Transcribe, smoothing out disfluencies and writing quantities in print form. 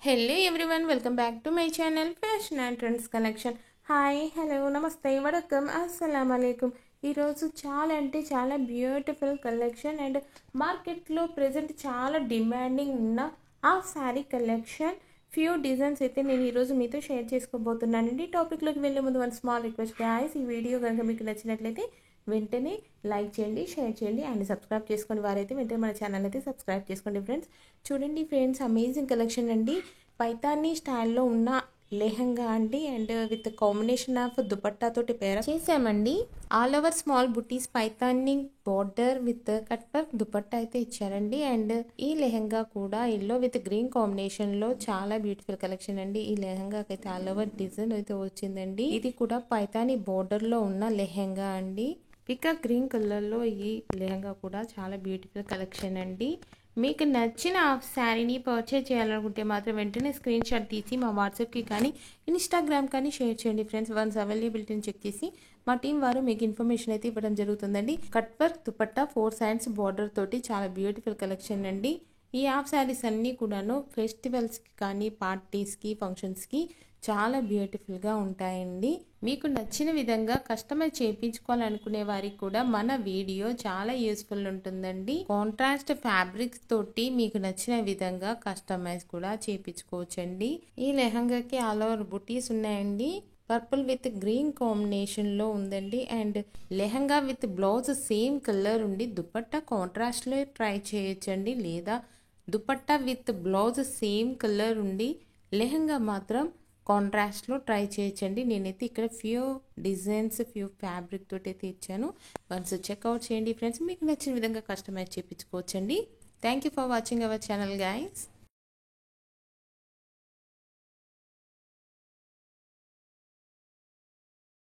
Hello everyone, welcome back to my channel fashion and trends collection. Hi, hello, నమస్తే, వడకం, అస్సలం అలైకుం. ఈరోజు చాలా అంటే చాలా బ్యూటిఫుల్ కలెక్షన్ అండ్ మార్కెట్లో ప్రజెంట్ చాలా డిమాండింగ్ ఉన్న ఆ శారీ కలెక్షన్ ఫ్యూ డిజైన్స్ అయితే నేను ఈరోజు మీతో షేర్ చేసుకోబోతున్నానండి. టాపిక్లోకి వెళ్ళే ముందు వన్ స్మాల్ రిక్వెస్ట్ గాయ్స్, ఈ వీడియో కనుక మీకు నచ్చినట్లయితే వెంటనే లైక్ చేయండి, షేర్ చేయండి అండ్ సబ్స్క్రైబ్ చేసుకోండి. వారైతే వెంటనే మన ఛానల్ అయితే సబ్స్క్రైబ్ చేసుకోండి ఫ్రెండ్స్. చూడండి ఫ్రెండ్స్, అమేజింగ్ కలెక్షన్ అండి. పైతానీ స్టైల్లో ఉన్న లెహంగా అండి and with combination of dupatta తోటి పేర చేసామండి. All over small buttis Paithani border with cut work dupatta అయితే ఇచ్చారండి. అండ్ ఈ లెహంగా కూడా ఎల్లో విత్ గ్రీన్ కాంబినేషన్ లో చాలా బ్యూటిఫుల్ కలెక్షన్ అండి. ఈ లెహంగాకి అయితే ఆల్ ఓవర్ డిజైన్ అయితే వచ్చిందండి. ఇది కూడా పైతానీ బార్డర్ లో ఉన్న లెహంగా అండి. పికాక్ గ్రీన్ కలర్ లో ఈ లెహంగా కూడా చాలా బ్యూటిఫుల్ కలెక్షన్ అండి. మీకు నచ్చిన శారీని పర్చేజ్ చేయాలనుకుంటే మాత్రం వెంటనే స్క్రీన్ షాట్ తీసి మా వాట్సాప్కి కానీ ఇన్స్టాగ్రామ్ కానీ షేర్ చేయండి ఫ్రెండ్స్. వన్స్ అవైలబిలిటీని చెక్ చేసి మా టీం వారు మీకు ఇన్ఫర్మేషన్ అయితే ఇవ్వడం జరుగుతుందండి. Cut work dupatta 4 sides border తోటి చాలా బ్యూటిఫుల్ కలెక్షన్ అండి. ఈ హాఫ్ శారీస్ అన్నీ కూడాను ఫెస్టివల్స్కి కానీ పార్టీస్కి ఫంక్షన్స్కి చాలా బ్యూటిఫుల్గా ఉంటాయండి. మీకు నచ్చిన విధంగా కస్టమైజ్ చేయించుకోవాలనుకునే వారికి కూడా మన వీడియో చాలా యూస్ఫుల్ ఉంటుందండి. కాంట్రాస్ట్ ఫ్యాబ్రిక్స్ తోటి మీకు నచ్చిన విధంగా కస్టమైజ్ కూడా చేయించుకోవచ్చండి. ఈ లెహంగాకి ఆల్ ఓవర్ బుటీస్ ఉన్నాయండి. పర్పుల్ విత్ గ్రీన్ కాంబినేషన్ లో ఉందండి. And lehenga with blouse same colour ఉండి దుపట్టా కాంట్రాస్ట్ లో ట్రై చేయొచ్చండి. లేదా dupatta with blouse same colour ఉండి లెహంగా మాత్రం కాంట్రాస్ట్లో ట్రై చేయొచ్చండి. నేనైతే ఇక్కడ ఫ్యూ డిజైన్స్ ఫ్యూ ఫ్యాబ్రిక్ తోటి అయితే ఇచ్చాను. వన్స్ చెక్అవుట్ చేయండి ఫ్రెండ్స్. మీకు నచ్చిన విధంగా కస్టమైజ్ చేయించుకోవచ్చండి. Thank you for watching our channel guys.